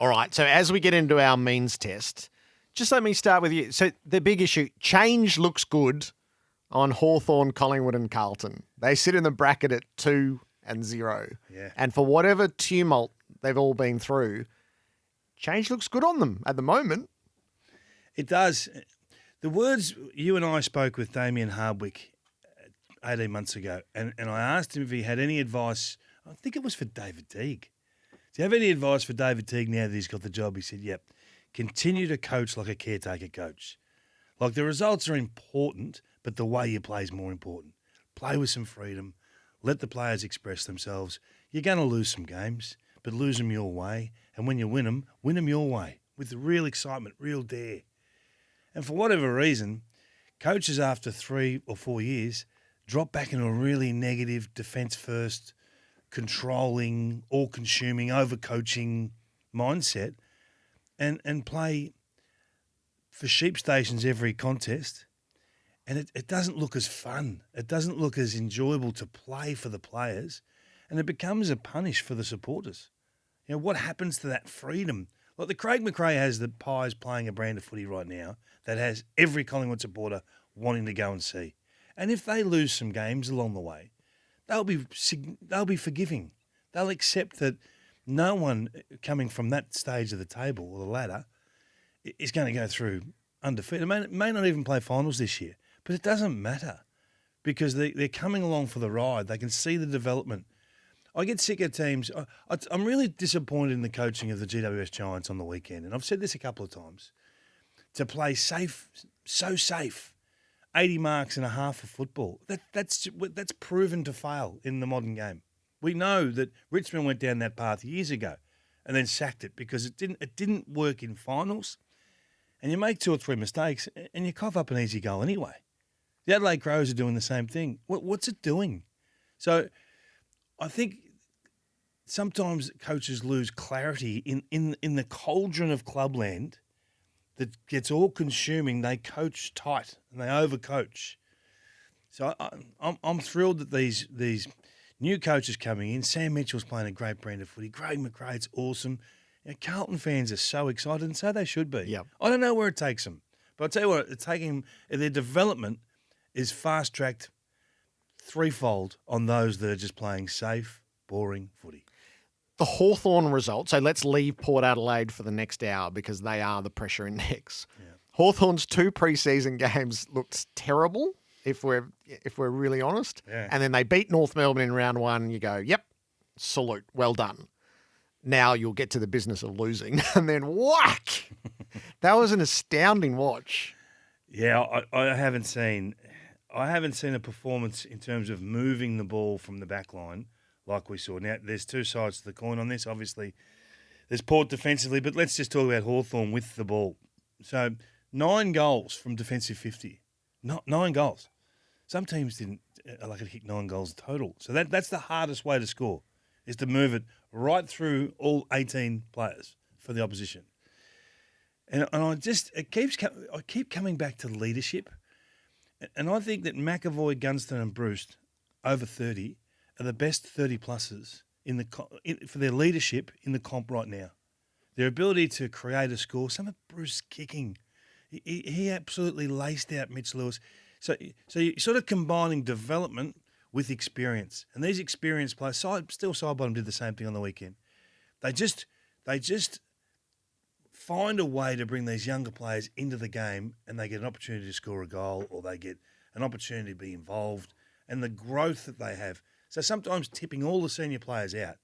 All right, so as we get into our means test, just let me start with you. So the big issue, change looks good on Hawthorn, Collingwood and Carlton. They sit in the bracket at 2 and 0. Yeah. And for whatever tumult they've all been through, change looks good on them at the moment. It does. The words you and I spoke with Damien Hardwick 18 months ago, and I asked him if he had any advice. I think it was for David Teague. Do you have any advice for David Teague now that he's got the job? He said, yep, continue to coach like a caretaker coach. Like the results are important, but the way you play is more important. Play with some freedom. Let the players express themselves. You're going to lose some games, but lose them your way. And when you win them your way with real excitement, real dare. And for whatever reason, coaches after 3 or 4 years drop back into a really negative defence-first, controlling, all-consuming, over-coaching mindset and play for sheep stations every contest. And it doesn't look as fun. It doesn't look as enjoyable to play for the players. And it becomes a punish for the supporters. You know, what happens to that freedom? Like the Craig McRae has the Pies playing a brand of footy right now that has every Collingwood supporter wanting to go and see. And if they lose some games along the way, they'll be forgiving. They'll accept that no one coming from that stage of the table or the ladder is going to go through undefeated. May not even play finals this year, but it doesn't matter because they're coming along for the ride. They can see the development. I get sick of teams. I'm really disappointed in the coaching of the GWS Giants on the weekend, and I've said this a couple of times. To play safe, so safe, 80 marks and a half of football, that's proven to fail in the modern game. We know that Richmond went down that path years ago and then sacked it because it didn't work in finals, and you make 2 or 3 mistakes and you cough up an easy goal anyway. The Adelaide Crows are doing the same thing. What's it doing? So I think sometimes coaches lose clarity in the cauldron of clubland that gets all consuming. They coach tight and they overcoach. So I'm thrilled that these new coaches coming in. Sam Mitchell's playing a great brand of footy. Craig McRae, it's awesome. You know, Carlton fans are so excited, and so they should be. Yep. I don't know where it takes them, but I'll tell you what, it's taking their development is fast-tracked threefold on those that are just playing safe, boring footy. The Hawthorn result, so let's leave Port Adelaide for the next hour because they are the pressure index. Yeah. Hawthorn's 2 preseason games looked terrible, if we're really honest. Yeah. And then they beat North Melbourne in round 1. You go, yep, salute, well done. Now you'll get to the business of losing. And then whack! That was an astounding watch. Yeah, I haven't seen a performance in terms of moving the ball from the back line like we saw. Now, there's 2 sides to the coin on this. Obviously, there's Port defensively, but let's just talk about Hawthorn with the ball. So 9 goals from defensive 50. 9 goals. Some teams didn't kick 9 goals total. So that's the hardest way to score, is to move it right through all 18 players for the opposition. And I keep coming back to leadership. And I think that McAvoy, Gunston and Bruce, over 30, are the best 30-plussers for their leadership in the comp right now. Their ability to create a score. Some of Bruce kicking. He absolutely laced out Mitch Lewis. So you're sort of combining development with experience. And these experienced players, Sidebottom did the same thing on the weekend. They just find a way to bring these younger players into the game, and they get an opportunity to score a goal, or they get an opportunity to be involved, and the growth that they have. So sometimes tipping all the senior players out,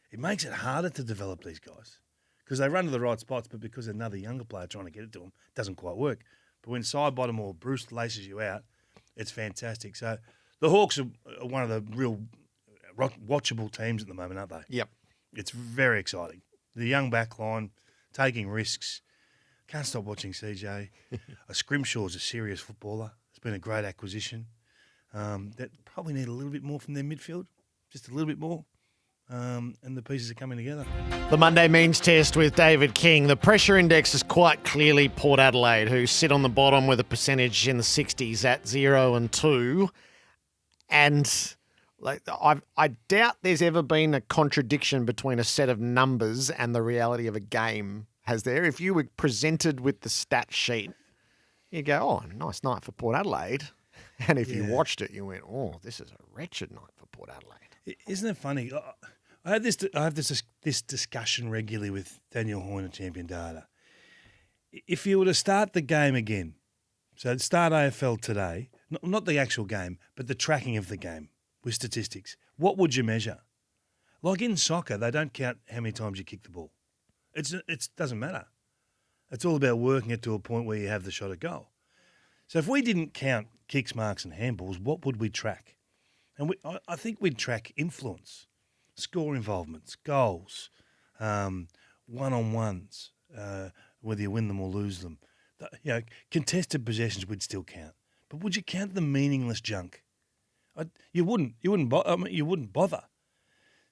it makes it harder to develop these guys because they run to the right spots, but because another younger player trying to get it to them, it doesn't quite work. But when Sidebottom or Bruce laces you out, it's fantastic. So the Hawks are one of the real watchable teams at the moment, aren't they? Yep. It's very exciting. The young back line, taking risks. Can't stop watching CJ. Scrimshaw's a serious footballer. It's been a great acquisition. That probably need a little bit more from their midfield, just a little bit more. And the pieces are coming together. The Monday means test with David King. The pressure index is quite clearly Port Adelaide, who sit on the bottom with a percentage in the 60s at 0 and 2. And Like I doubt there's ever been a contradiction between a set of numbers and the reality of a game, has there? If you were presented with the stat sheet, you go, oh, nice night for Port Adelaide. And if you watched it, you went, oh, this is a wretched night for Port Adelaide. Isn't it funny? I have this discussion regularly with Daniel Hoyne at Champion Data. If you were to start the game again, so start AFL today, not the actual game, but the tracking of the game with statistics, what would you measure? Like in soccer, they don't count how many times you kick the ball. It doesn't matter. It's all about working it to a point where you have the shot at goal. So if we didn't count kicks, marks and handballs, what would we track? And I think we'd track influence, score involvements, goals, one-on-ones, whether you win them or lose them. Contested possessions we'd still count. But would you count the meaningless junk? You wouldn't. You wouldn't bother.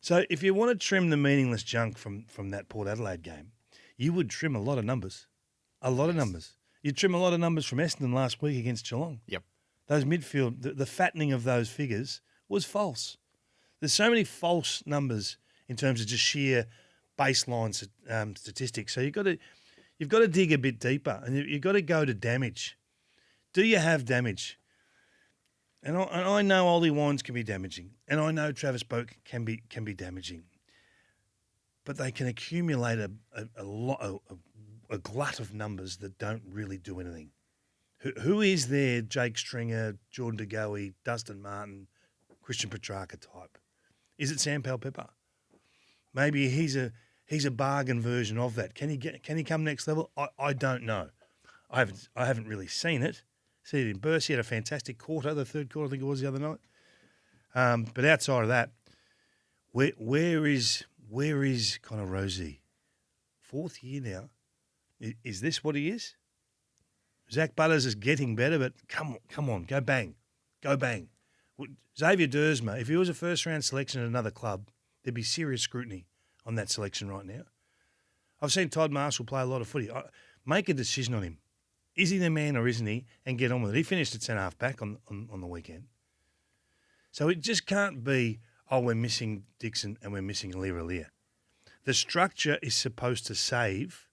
So if you want to trim the meaningless junk from that Port Adelaide game, you would trim a lot of numbers. A lot of numbers. You'd trim a lot of numbers from Essendon last week against Geelong. Yep. Those midfield, the fattening of those figures was false. There's so many false numbers in terms of just sheer baseline statistics. So you've got to dig a bit deeper, and you've got to go to damage. Do you have damage? And I know Ollie Wines can be damaging, and I know Travis Boak can be damaging, but they can accumulate a glut of numbers that don't really do anything. Who is there? Jake Stringer, Jordan De Goey, Dustin Martin, Christian Petrarca type? Is it Sam Powell-Pepper? Maybe he's a bargain version of that. Can he come next level? I don't know. I haven't really seen it. See it in Burst. He had a fantastic quarter, the third quarter I think it was the other night. But outside of that, where is Connor Rosie? 4th year now. Is this what he is? Zach Butters is getting better, but come on, go bang. Xavier Dersma, if he was a first-round selection at another club, there'd be serious scrutiny on that selection right now. I've seen Todd Marshall play a lot of footy. Make a decision on him. Is he the man or isn't he? And get on with it. He finished at centre-half back on the weekend. So it just can't be, we're missing Dixon and we're missing Lear. The structure is supposed to save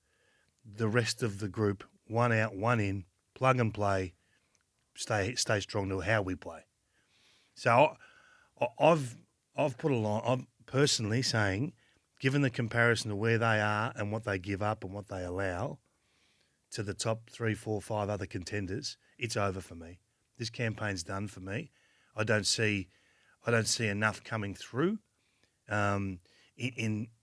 the rest of the group, one out, one in, plug and play, stay strong to how we play. So I've put a line, I'm personally saying, given the comparison to where they are and what they give up and what they allow to the top 3, 4, 5 other contenders, it's over for me. This campaign's done for me. I don't see enough coming through in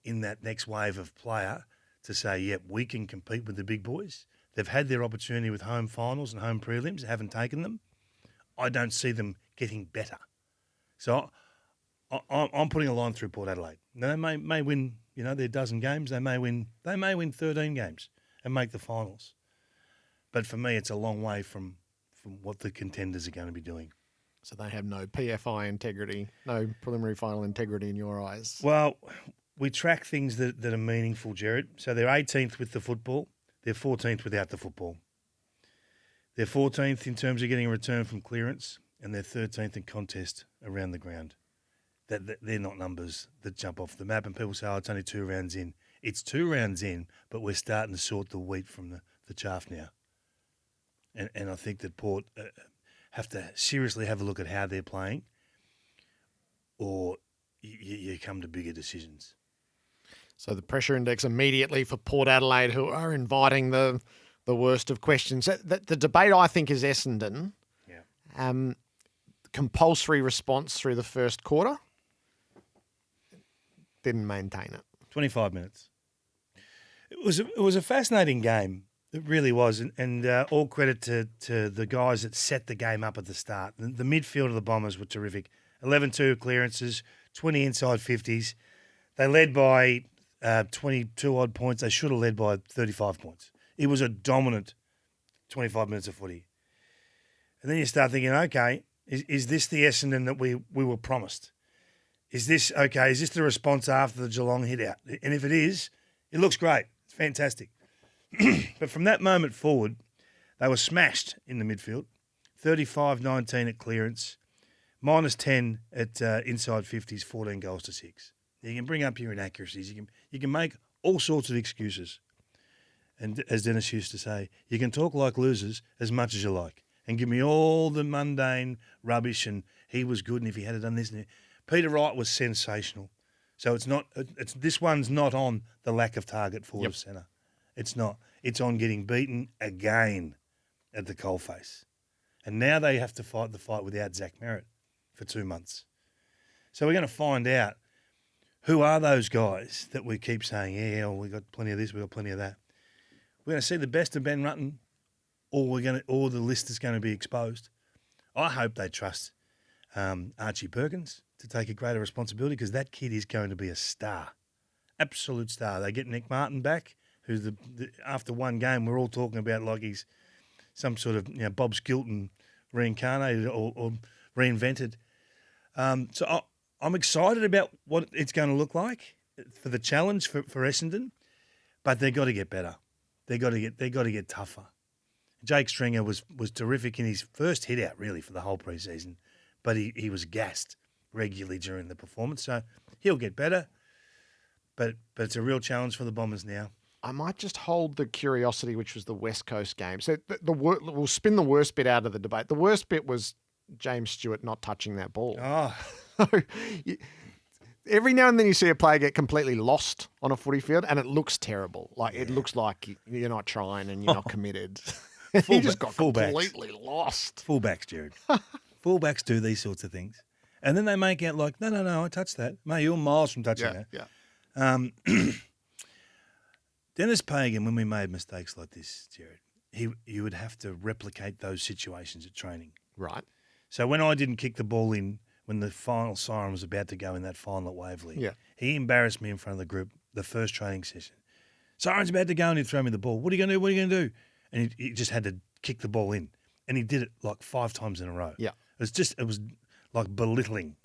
that next wave of player to say, yep, we can compete with the big boys. They've had their opportunity with home finals and home prelims, haven't taken them. I don't see them getting better. So I'm putting a line through Port Adelaide. Now, they may win, their dozen games. They may win 13 games and make the finals. But for me, it's a long way from what the contenders are going to be doing. So they have no PFI integrity, no preliminary final integrity in your eyes? Well, we track things that are meaningful, Gerard. So they're 18th with the football. They're 14th without the football. They're 14th in terms of getting a return from clearance, and they're 13th in contest around the ground. They're not numbers that jump off the map, and people say, it's only 2 rounds in. It's 2 rounds in, but we're starting to sort the wheat from the chaff now. And I think that Port have to seriously have a look at how they're playing, or you come to bigger decisions. So the pressure index immediately for Port Adelaide, who are inviting the worst of questions. The debate, I think, is Essendon. Yeah. Compulsory response through the first quarter. Didn't maintain it. 25 minutes. It was a fascinating game. It really was. And all credit to the guys that set the game up at the start. The midfield of the Bombers were terrific. 11-2 clearances, 20 inside 50s. They led by 22-odd points. They should have led by 35 points. It was a dominant 25 minutes of footy. And then you start thinking, okay, is this the Essendon that we were promised? Is this the response after the Geelong hit out? And if it is, it looks great. It's fantastic. But from that moment forward, they were smashed in the midfield. 35-19 at clearance. minus 10 at inside 50s, 14 goals to 6. You can bring up your inaccuracies. You can make all sorts of excuses. And as Dennis used to say, you can talk like losers as much as you like and give me all the mundane rubbish and he was good and if he had done this. Peter Wright was sensational. So this one's not on the lack of target forward of centre. It's not. It's on getting beaten again at the coalface. And now they have to fight the fight without Zach Merritt for 2 months. So we're going to find out who are those guys that we keep saying, we got plenty of this, we got plenty of that. We're going to see the best of Ben Ratten, or the list is going to be exposed. I hope they trust Archie Perkins to take a greater responsibility because that kid is going to be a star, absolute star. They get Nick Martin back, who's after one game we're all talking about like he's some sort of Bob Skilton reincarnated or reinvented. So I'm excited about what it's going to look like for the challenge for Essendon, but they've got to get better. They got to get tougher. Jake Stringer was terrific in his first hit out really for the whole preseason, but he was gassed regularly during the performance, so he'll get better. But it's a real challenge for the Bombers now. I might just hold the Curiosity, which was the West Coast game. So we'll spin the worst bit out of the debate. The worst bit was James Stewart not touching that ball. Oh, every now and then you see a player get completely lost on a footy field and it looks terrible. It looks like you're not trying and you're not committed. He just got completely lost. Fullbacks, Jared. Fullbacks do these sorts of things. And then they make out like, no, I touched that. Mate, you're miles from touching that. Yeah. Dennis Pagan, when we made mistakes like this, Jared, you would have to replicate those situations at training. Right. So when I didn't kick the ball in when the final siren was about to go in that final at Waverley, he embarrassed me in front of the group the first training session. Siren's about to go and he'd throw me the ball. What are you going to do? What are you going to do? And he just had to kick the ball in. And he did it like 5 times in a row. Yeah. It was like belittling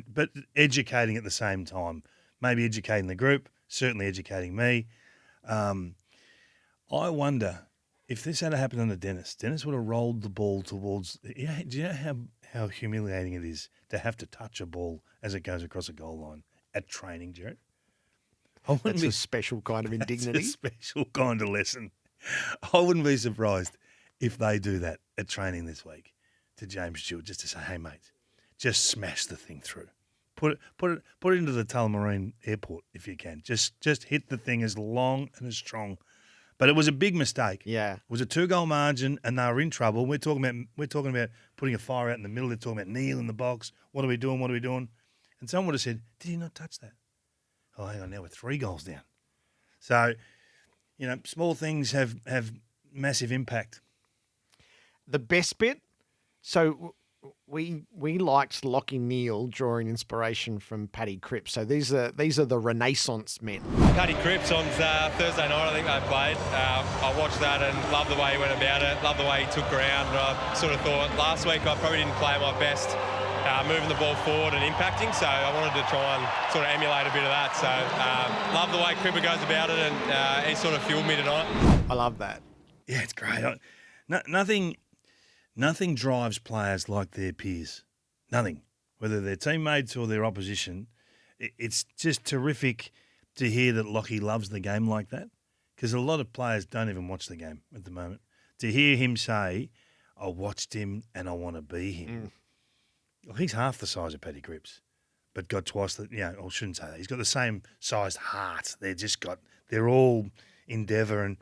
but educating at the same time. Maybe educating the group, certainly educating me. I wonder if this had happened under Dennis would have rolled the ball towards. Do you know how humiliating it is to have to touch a ball as it goes across a goal line at training, Jared? That's a special kind of indignity. That's a special kind of lesson. I wouldn't be surprised if they do that at training this week to James Stewart, just to say, hey, mate, just smash the thing through. Put it into the Tullamarine Airport if you can. Just hit the thing as long and as strong. But it was a big mistake. Yeah. It was a 2-goal margin and they were in trouble. We're talking about putting a fire out in the middle. They're talking about Neil in the box. What are we doing? And someone would have said, did he not touch that? Oh, hang on, now we're 3 goals down. So, small things have massive impact. The best bit, so we liked Lockie Neal drawing inspiration from Paddy Cripps. So these are the Renaissance men. Paddy Cripps on Thursday night, I think they played. I watched that and loved the way he went about it, loved the way he took ground. I sort of thought last week I probably didn't play my best moving the ball forward and impacting, so I wanted to try and sort of emulate a bit of that. So love the way Cripper goes about it and he sort of fueled me tonight. I love that. Yeah, it's great. Nothing drives players like their peers. Nothing. Whether they're teammates or their opposition. It's just terrific to hear that Lockie loves the game like that, because a lot of players don't even watch the game at the moment. To hear him say, I watched him and I want to be him. Well, he's half the size of Paddy Cripps, but got twice the, I shouldn't say that. He's got the same sized heart. They're all endeavour and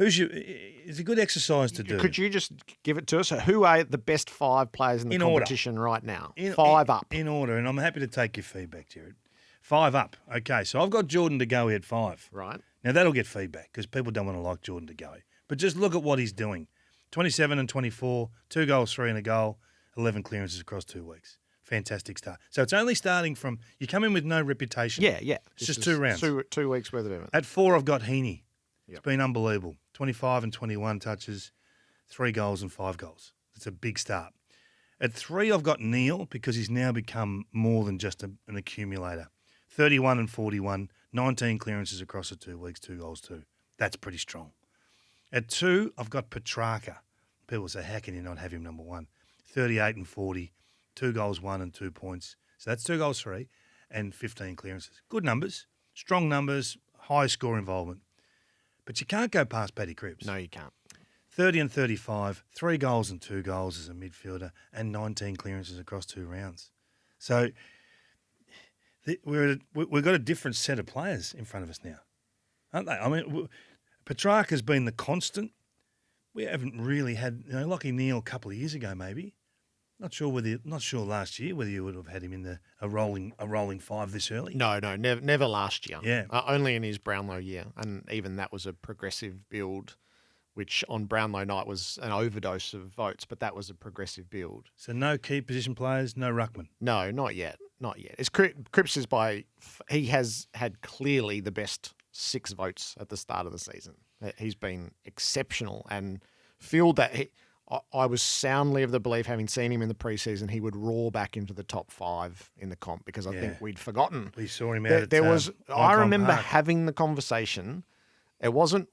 it's a good exercise to do. Could you just give it to us? Who are the best 5 players in the competition right now? 5 up. In order, and I'm happy to take your feedback, Jared. 5 up. Okay, so I've got Jordan De Goey at 5. Right. Now, that'll get feedback because people don't want to like Jordan De Goey. But just look at what he's doing. 27 and 24, 2 goals, 3 and a goal, 11 clearances across 2 weeks. Fantastic start. So it's only starting from, you come in with no reputation. Yeah. It's just 2 rounds. 2 weeks worth of effort. At 4, I've got Heaney. It's been unbelievable. 25 and 21 touches, 3 goals and 5 goals. It's a big start. At 3, I've got Neil because he's now become more than just an accumulator. 31 and 41, 19 clearances across the 2 weeks, 2 goals too. That's pretty strong. At 2, I've got Petrarca. People say, how can you not have him number 1? 38 and 40, 2 goals, 1 and 2 points. So that's 2 goals, 3 and 15 clearances. Good numbers, strong numbers, high score involvement. But you can't go past Paddy Cripps. No, you can't. 30 and 35, 3 goals and 2 goals as a midfielder, and 19 clearances across 2 rounds. So we've got a different set of players in front of us now, aren't they? I mean, Petrarca's been the constant. We haven't really had, Lockie Neal a couple of years ago, maybe. Not sure last year whether you would have had him in a rolling 5 this early. No, never last year. Yeah, only in his Brownlow year, and even that was a progressive build, which on Brownlow night was an overdose of votes, but that was a progressive build. So no key position players, no ruckman. No, not yet. It's Cripps is he has had clearly the best 6 votes at the start of the season. He's been exceptional, and feel that I was soundly of the belief, having seen him in the preseason, he would roar back into the top 5 in the comp, because I think we'd forgotten. We saw him out I remember Park. having the conversation. It wasn't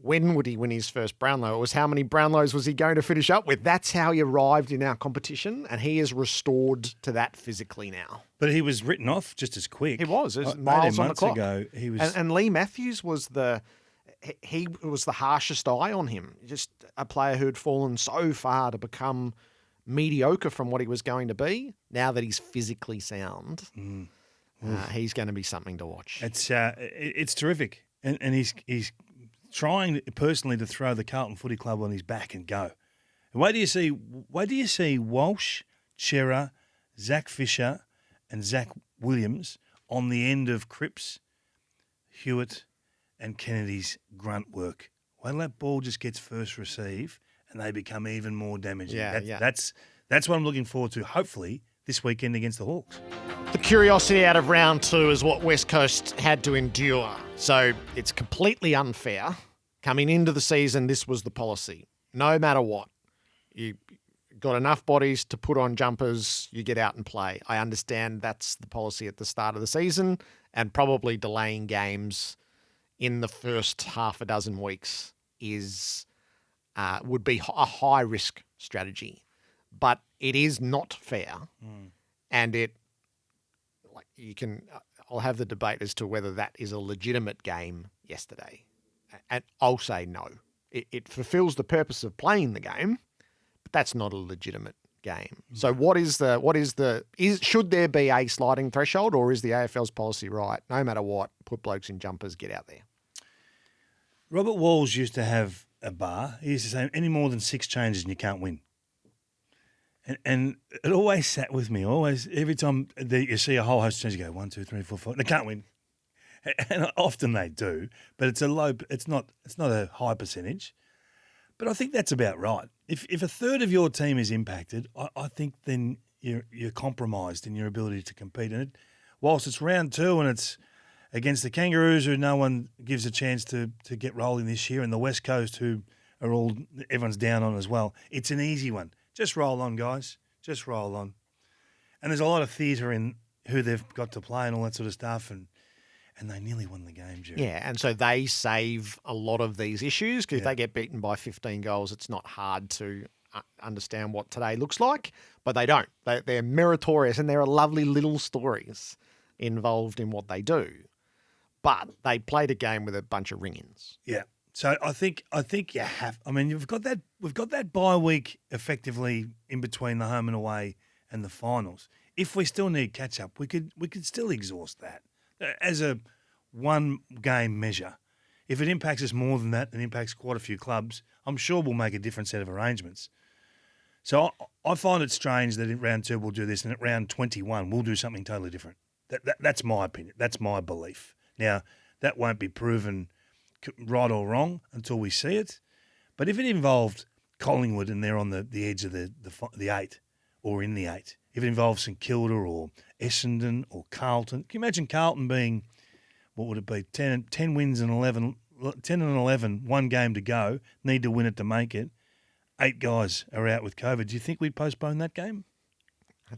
when would he win his first Brownlow, it was how many Brownlows was he going to finish up with. That's how he arrived in our competition, and he is restored to that physically now. But he was written off just as quick. He was. It was 18 miles on the months clock. ago, he was... And Lee Matthews was the harshest eye on him. Just a player who had fallen so far to become mediocre from what he was going to be. Now that he's physically sound, he's going to be something to watch. It's terrific, and he's trying personally to throw the Carlton Footy Club on his back and go. Where do you see Walsh, Chera, Zach Fisher, and Zach Williams on the end of Cripps, Hewitt, and Kennedy's grunt work? When that ball just gets first receive and they become even more damaging. That's what I'm looking forward to, hopefully, this weekend against the Hawks. The curiosity out of round 2 is what West Coast had to endure. So it's completely unfair. Coming into the season, this was the policy. No matter what, you got enough bodies to put on jumpers, you get out and play. I understand that's the policy at the start of the season, and probably delaying games in the first half a dozen weeks would be a high risk strategy, but it is not fair, and I'll have the debate as to whether that is a legitimate game yesterday, and I'll say no. It fulfills the purpose of playing the game, but that's not a legitimate game. So should there be a sliding threshold, or is the AFL's policy right? No matter what, put blokes in jumpers, get out there. Robert Walls used to have a bar. He used to say, any more than 6 changes and you can't win. And it always sat with me. Every time you see a whole host of changes, you go 1, 2, 3, 4, 5. They can't win, and often they do. But it's not a high percentage. But I think that's about right. If a third of your team is impacted, I think then you're compromised in your ability to compete. And whilst it's round 2 and it's against the Kangaroos, who no one gives a chance to get rolling this year, and the West Coast, who are everyone's down on as well, it's an easy one. Just roll on, guys. Just roll on. And there's a lot of theatre in who they've got to play and all that sort of stuff, and they nearly won the game, Gerard. Yeah, and so they save a lot of these issues, because if they get beaten by 15 goals, it's not hard to understand what today looks like, but they don't. They're meritorious, and there are lovely little stories involved in what they do. But they played a game with a bunch of ring-ins. Yeah. So I think you have. I mean, we've got that bye week effectively in between the home and away and the finals. If we still need catch up, we could still exhaust that as a one game measure. If it impacts us more than that, and impacts quite a few clubs, I'm sure we'll make a different set of arrangements. So I find it strange that in round 2 we'll do this, and at round 21 we'll do something totally different. That's my opinion. That's my belief. Now, that won't be proven right or wrong until we see it. But if it involved Collingwood and they're on the edge of the 8 or in the 8, if it involves St Kilda or Essendon or Carlton, can you imagine Carlton being, what would it be, 10 wins and 11, 10 and 11, one game to go, need to win it to make it, 8 guys are out with COVID. Do you think we'd postpone that game?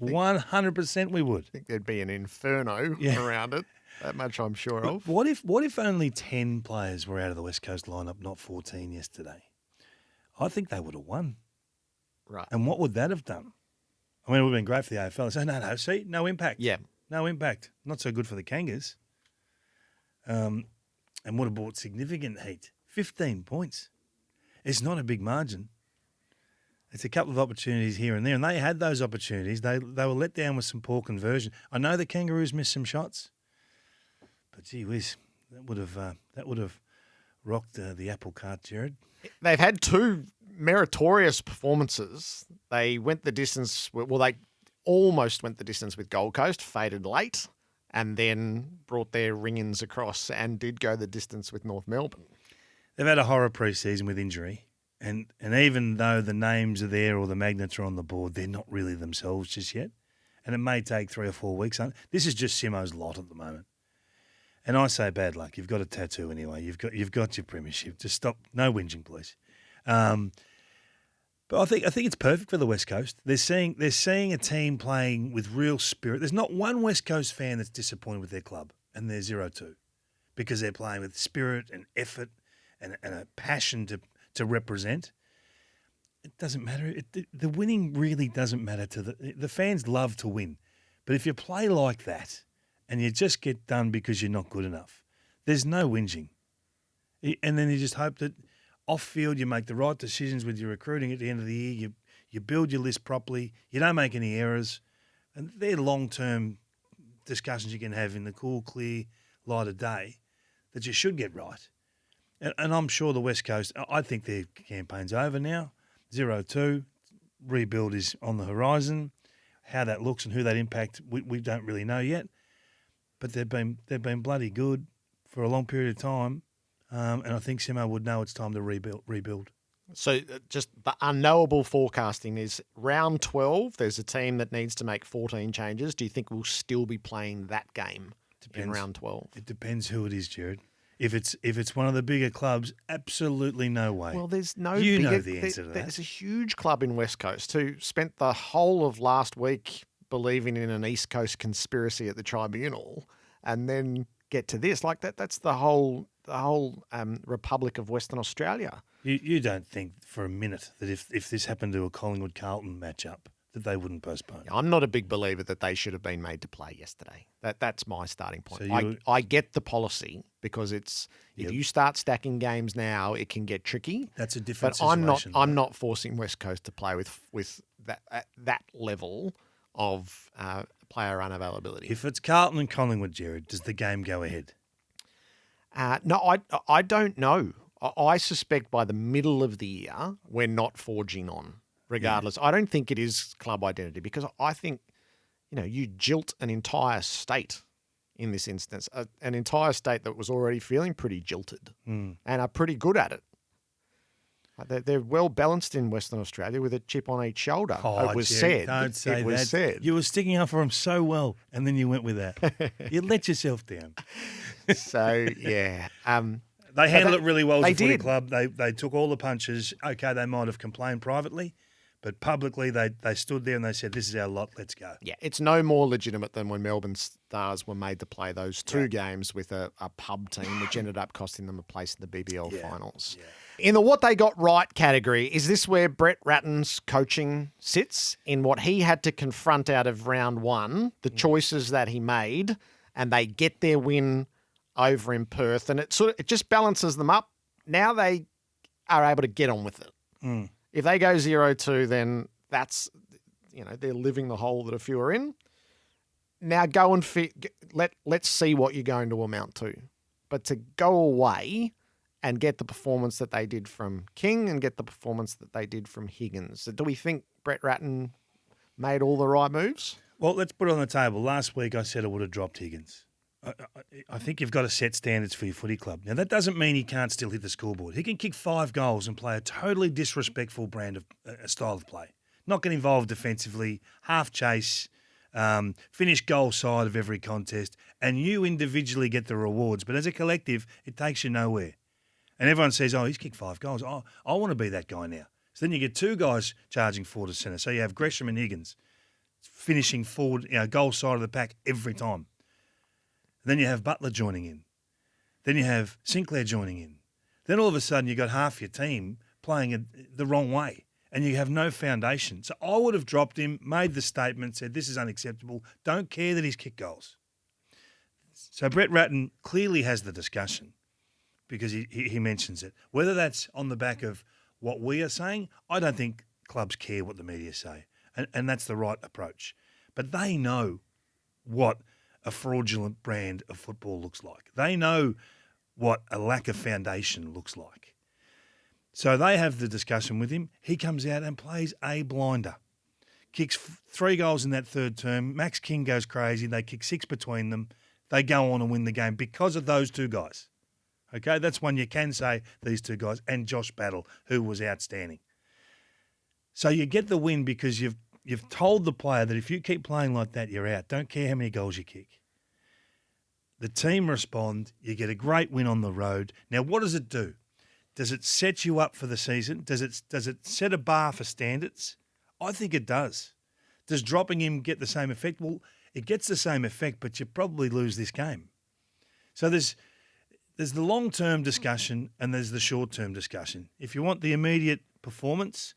100% we would. I think there'd be an inferno around it. That much I'm sure of. What if only 10 players were out of the West Coast lineup, not 14 yesterday? I think they would have won. Right. And what would that have done? I mean, it would have been great for the AFL. So, no, see, no impact. Yeah. No impact. Not so good for the Kangas. And would have brought significant heat. 15 points. It's not a big margin. It's a couple of opportunities here and there, and they had those opportunities. They were let down with some poor conversion. I know the Kangaroos missed some shots, but gee whiz, that would have rocked the apple cart, Gerard. They've had two meritorious performances. They went the distance. Well, they almost went the distance with Gold Coast, faded late, and then brought their ring-ins across and did go the distance with North Melbourne. They've had a horror pre-season with injury, and even though the names are there or the magnets are on the board, they're not really themselves just yet, and it may take 3 or 4 weeks. This is just Simo's lot at the moment. And I say bad luck. You've got a tattoo anyway. You've got your premiership. Just stop. No whinging, please. But I think it's perfect for the West Coast. They're seeing a team playing with real spirit. There's not one West Coast fan that's disappointed with their club, and they're 0-2 because they're playing with spirit and effort and a passion to represent. It doesn't matter. The winning really doesn't matter to the fans. Love to win, but if you play like that and you just get done because you're not good enough, there's no whinging, and then you just hope that off-field, you make the right decisions with your recruiting at the end of the year. You build your list properly. You don't make any errors. And they're long-term discussions you can have in the cool, clear light of day that you should get right. And I'm sure the West Coast, I think their campaign's over now. 0-2, rebuild is on the horizon. How that looks and who that impact, we don't really know yet. But they've been bloody good for a long period of time. And I think Simo would know it's time to rebuild. So just the unknowable forecasting is round 12, there's a team that needs to make 14 changes. Do you think we'll still be playing that game in round 12? It depends who it is, Gerard. If it's one of the bigger clubs, absolutely no way. Well, there's no know the answer to that. There's a huge club in West Coast who spent the whole of last week believing in an East Coast conspiracy at the tribunal and then get to this. Like that's the whole Republic of Western Australia. You don't think for a minute that if this happened to a Collingwood-Carlton matchup that they wouldn't postpone? I'm not a big believer that they should have been made to play yesterday. That's my starting point. So I get the policy because it's if you start stacking games now, it can get tricky. That's a different situation. situation. I'm not forcing West Coast to play with that level of player unavailability. If it's Carlton and Collingwood, Gerard, does the game go ahead? No, I don't know. I suspect by the middle of the year, we're not forging on, regardless. Yeah. I don't think it is club identity because I think, you jilt an entire state in this instance, an entire state that was already feeling pretty jilted and are pretty good at it. They're well balanced in Western Australia with a chip on each shoulder. Oh, it was Jerry, said. Don't say it was that. said. You were sticking up for them so well, and then you went with that. You let yourself down. So, yeah. They handled it really well as a footy did. club. They took all the punches. Okay, they might have complained privately, but publicly they stood there and they said, this is our lot, let's go. Yeah, it's no more legitimate than when Melbourne Stars were made to play those two games with a pub team, which ended up costing them a place in the BBL finals. Yeah. In the what they got right category, is this where Brett Ratten's coaching sits in what he had to confront out of round one, the choices that he made, and they get their win over in Perth, and it just balances them up. Now they are able to get on with it. If they go 0-2, then that's, they're living the hole that a few are in. Now go and let's see what you're going to amount to. But to go away and get the performance that they did from King and get the performance that they did from Higgins, do we think Brett Ratten made all the right moves? Well, let's put it on the table. Last week I said I would have dropped Higgins. I think you've got to set standards for your footy club. Now, that doesn't mean he can't still hit the scoreboard. He can kick 5 goals and play a totally disrespectful brand of style of play. Not get involved defensively, half chase, finish goal side of every contest, and you individually get the rewards. But as a collective, it takes you nowhere. And everyone says, oh, he's kicked 5 goals. Oh, I want to be that guy now. So then you get 2 guys charging forward to centre. So you have Gresham and Higgins finishing forward, goal side of the pack every time. Then you have Butler joining in. Then you have Sinclair joining in. Then all of a sudden you got half your team playing the wrong way. and you have no foundation. So I would have dropped him, made the statement, said this is unacceptable, don't care that he's kicked goals. So Brett Ratten clearly has the discussion because he mentions it. Whether that's on the back of what we are saying, I don't think clubs care what the media say, and that's the right approach. But they know what a fraudulent brand of football looks like. They know what a lack of foundation looks like. So they have the discussion with him. He comes out and plays a blinder. Kicks 3 goals in that third term. Max King goes crazy. They kick 6 between them. They go on and win the game because of those 2 guys. Okay, that's one you can say, these 2 guys, and Josh Battle, who was outstanding. So you get the win because you've told the player that if you keep playing like that, you're out. Don't care how many goals you kick. The team respond. You get a great win on the road. Now, what does it do? Does it set you up for the season? Does it set a bar for standards? I think it does. Does dropping him get the same effect? Well, it gets the same effect, but you probably lose this game. So there's the long-term discussion and there's the short-term discussion. If you want the immediate performance,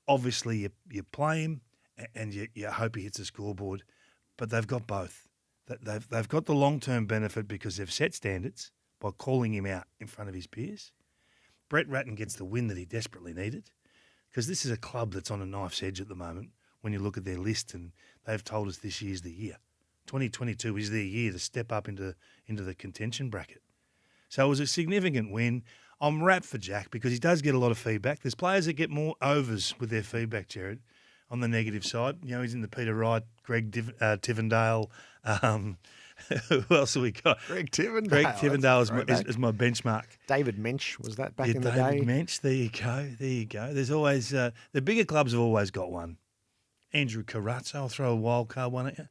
obviously you play him and you hope he hits the scoreboard, but they've got both. They've got the long-term benefit because they've set standards by calling him out in front of his peers. Brett Ratten gets the win that he desperately needed because this is a club that's on a knife's edge at the moment when you look at their list, and they've told us this year's the year. 2022 is their year to step up into the contention bracket. So it was a significant win. I'm wrapped for Jack because he does get a lot of feedback. There's players that get more overs with their feedback, Gerard, on the negative side. You know, he's in the Peter Wright, Greg Tivendale. Who else have we got? Greg Tivendale. Greg Tivendale is my benchmark. David Mensch was that back in the David day? Mensch, there you go. There's always, the bigger clubs have always got one. Andrew Carazzo, I'll throw a wild card one at you.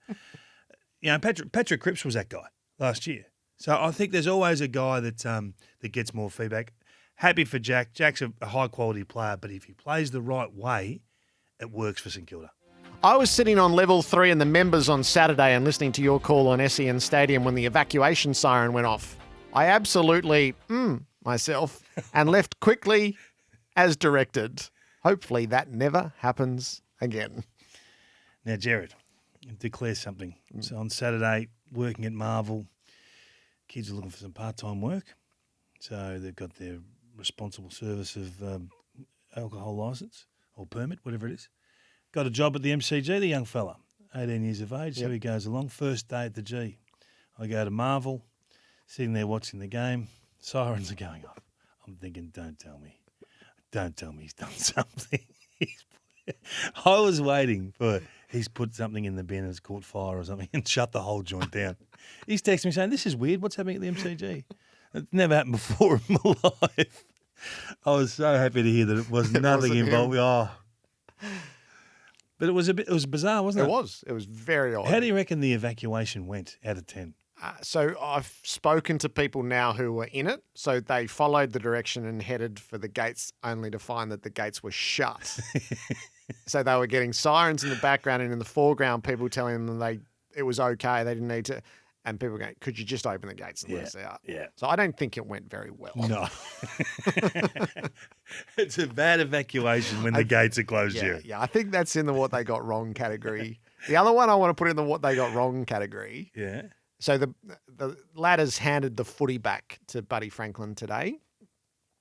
You know, Patrick Cripps was that guy last year. So I think there's always a guy that gets more feedback. Happy for Jack. Jack's a high-quality player, but if he plays the right way, it works for St Kilda. I was sitting on level 3 in the members on Saturday and listening to your call on SEN Stadium when the evacuation siren went off. I absolutely myself and left quickly as directed. Hopefully that never happens again. Now, Gerard, declare something. So on Saturday, working at Marvel, kids are looking for some part-time work. So they've got their responsible service of alcohol licence or permit, whatever it is. Got a job at the MCG, the young fella, 18 years of age, so he goes along. First day at the G. I go to Marvel, sitting there watching the game. Sirens are going off. I'm thinking, don't tell me he's done something. I was waiting for he's put something in the bin and it's caught fire or something and shut the whole joint down. He's texting me saying, this is weird. What's happening at the MCG? It's never happened before in my life. I was so happy to hear that it was nothing involved. Oh. But it was bizarre, wasn't it? It was very odd. How do you reckon the evacuation went out of 10? So I've spoken to people now who were in it. So they followed the direction and headed for the gates only to find that the gates were shut. So they were getting sirens in the background and in the foreground, people telling them it was okay, they didn't need to. And people going, could you just open the gates and let us out? Yeah. So I don't think it went very well. No. It's a bad evacuation when the gates are closed, Yeah, I think that's in the what they got wrong category. The other one I want to put in the what they got wrong category. Yeah. So the Ladders handed the footy back to Buddy Franklin today.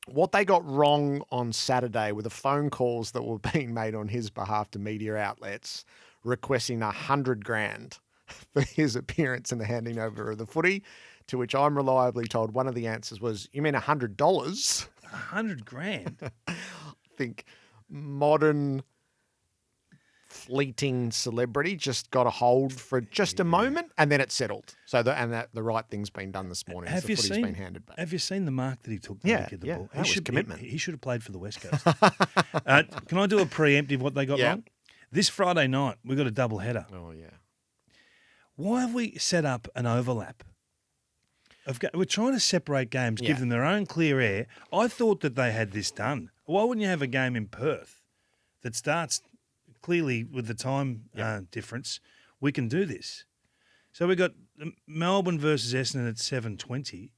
What they got wrong on Saturday were the phone calls that were being made on his behalf to media outlets requesting $100,000 for his appearance in the handing over of the footy, to which I'm reliably told one of the answers was, you mean $100? $100,000? I think modern fleeting celebrity just got a hold for just a moment and then it settled. So the right thing's been done this morning. Have you seen? Been handed back. Have you seen the mark that he took to get the ball? That was commitment. He should have played for the West Coast. Can I do a preemptive what they got wrong? This Friday night we got a double header. Oh yeah. Why have we set up an overlap? We're trying to separate games, give them their own clear air. I thought that they had this done. Why wouldn't you have a game in Perth that starts clearly with the time difference? We can do this. So we got Melbourne versus Essendon at 7:20,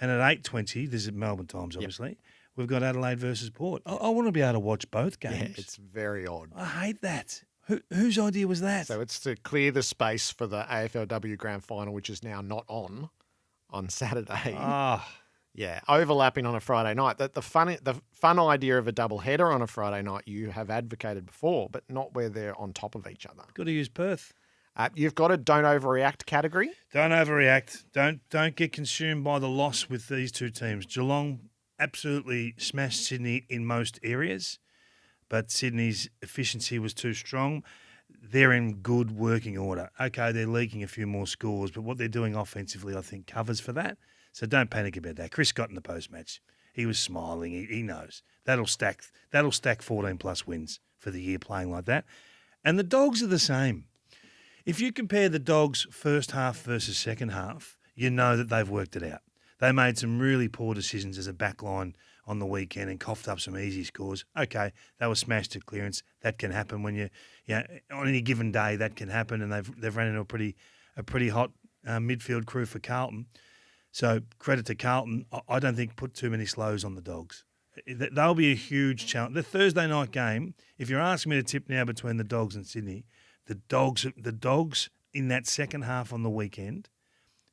and at 8:20, this is Melbourne times obviously. we've got Adelaide versus Port. I want to be able to watch both games. Yeah, it's very odd. I hate that. Whose idea was that? So it's to clear the space for the AFLW Grand Final, which is now not on Saturday. Ah, Yeah, overlapping on a Friday night. The fun idea of a double header on a Friday night you have advocated before, but not where they're on top of each other. got to use Perth. You've got a don't overreact category. Don't overreact. Don't get consumed by the loss with these two teams. Geelong absolutely smashed Sydney in most areas, but Sydney's efficiency was too strong. They're in good working order. Okay, they're leaking a few more scores, but what they're doing offensively, I think, covers for that. So don't panic about that. Chris got in the post-match. He was smiling. He knows. That'll stack 14-plus wins for the year playing like that. And the Dogs are the same. If you compare the Dogs' first half versus second half, you know that they've worked it out. They made some really poor decisions as a back line on the weekend and coughed up some easy scores. Okay, they were smashed at clearance. That can happen when on any given day. That can happen, and they've run into a pretty hot midfield crew for Carlton. So credit to Carlton. I don't think put too many slows on the Dogs. They'll be a huge challenge. The Thursday night game. If you're asking me to tip now between the Dogs and Sydney, the Dogs in that second half on the weekend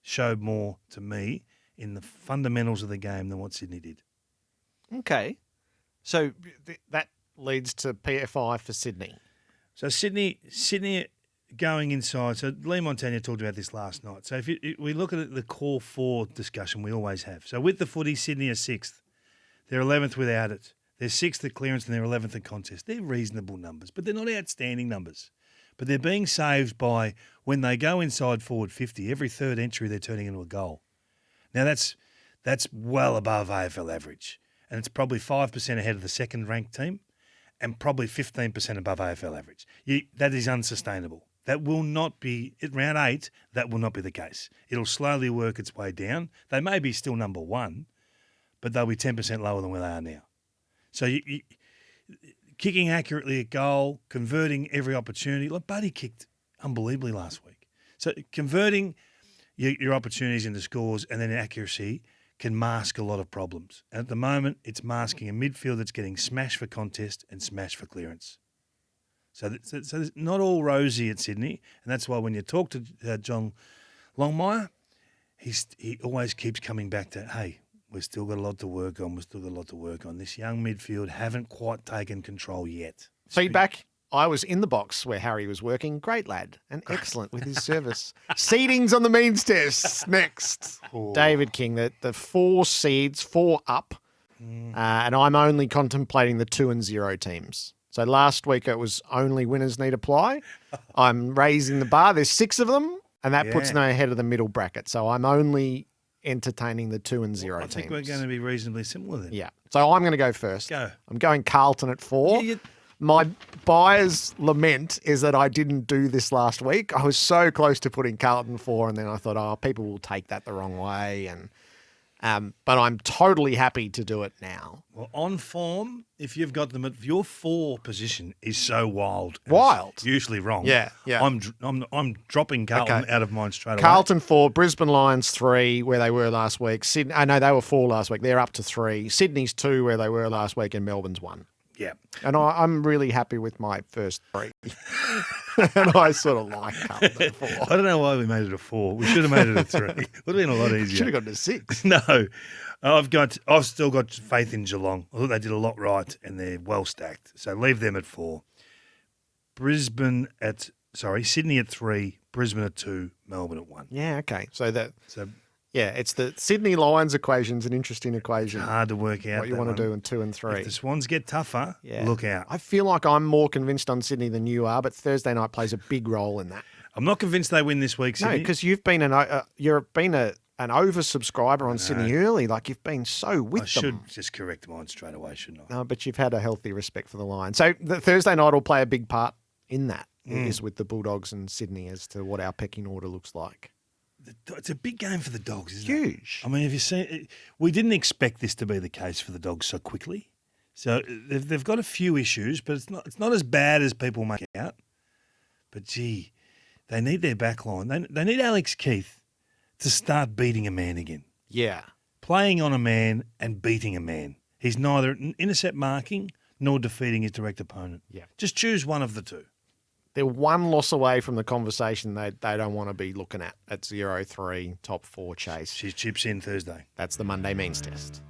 showed more to me in the fundamentals of the game than what Sydney did. Okay. So that leads to PFI for Sydney. So Sydney going inside. So Lee Montagna talked about this last night. So if we look at the core four discussion we always have. So with the footy, Sydney are 6th. They're 11th without it. They're 6th at clearance and they're 11th at contest. They're reasonable numbers, but they're not outstanding numbers. But they're being saved by when they go inside forward 50, every third entry they're turning into a goal. Now that's well above AFL average. And it's probably 5% ahead of the second-ranked team and probably 15% above AFL average. That is unsustainable. That will not be, at round 8, that will not be the case. It'll slowly work its way down. They may be still number 1, but they'll be 10% lower than where they are now. So kicking accurately at goal, converting every opportunity. Like Buddy kicked unbelievably last week. So converting your opportunities into scores and then accuracy can mask a lot of problems. And at the moment, it's masking a midfield that's getting smashed for contest and smashed for clearance. So it's not all rosy at Sydney, and that's why when you talk to John Longmire, he always keeps coming back to, hey, we've still got a lot to work on. This young midfield haven't quite taken control yet. Feedback. I was in the box where Harry was working. Great lad and excellent with his service. Seedings on the means test next. Oh. David King, the 4 seeds, 4 up. And I'm only contemplating the 2 and 0 teams. So last week it was only winners need apply. I'm raising the bar. There's 6 of them, and that puts me ahead of the middle bracket. So I'm only entertaining the 2 and 0 teams. I think we're going to be reasonably similar then. Yeah. So I'm going to go first. Go. I'm going Carlton at 4. Yeah, My buyer's lament is that I didn't do this last week. I was so close to putting Carlton 4, and then I thought, people will take that the wrong way. But I'm totally happy to do it now. Well, on form, if you've got them at your 4 position is so wild. It's usually wrong. Yeah. I'm dropping Carlton out of mine straight away. Carlton 4, Brisbane Lions 3, where they were last week. Sydney, they were 4 last week. They're up to 3. Sydney's 2, where they were last week, and Melbourne's 1. Yeah. And I'm really happy with my first 3. And I sort of like Carlton at 4. I don't know why we made it a 4. We should have made it a 3. Would have been a lot easier. Should have gone to 6. No. I've still got faith in Geelong. I thought they did a lot right and they're well stacked. So leave them at 4. Sydney at 3, Brisbane at 2, Melbourne at 1. Yeah, okay. It's the Sydney Lions equation's an interesting equation. Hard to work out what you want to do in 2 and 3. If the Swans get tougher, look out. I feel like I'm more convinced on Sydney than you are, but Thursday night plays a big role in that. I'm not convinced they win this week, Sydney. No, because you've been an oversubscriber on Sydney early. Like you've been so with them. I should just correct mine straight away, shouldn't I? No, but you've had a healthy respect for the Lions. So the Thursday night will play a big part in that. Is with the Bulldogs and Sydney as to what our pecking order looks like. It's a big game for the Dogs, isn't it? Huge. I mean, have you seen? We didn't expect this to be the case for the Dogs so quickly. So they've got a few issues, but it's not as bad as people make out. But gee, they need their back line. They need Alex Keith to start beating a man again. Yeah. Playing on a man and beating a man. He's neither intercept marking nor defeating his direct opponent. Yeah. Just choose one of the two. They're one loss away from the conversation they don't want to be looking at 0-3 top 4 chase. She chips in Thursday. That's the Monday means test.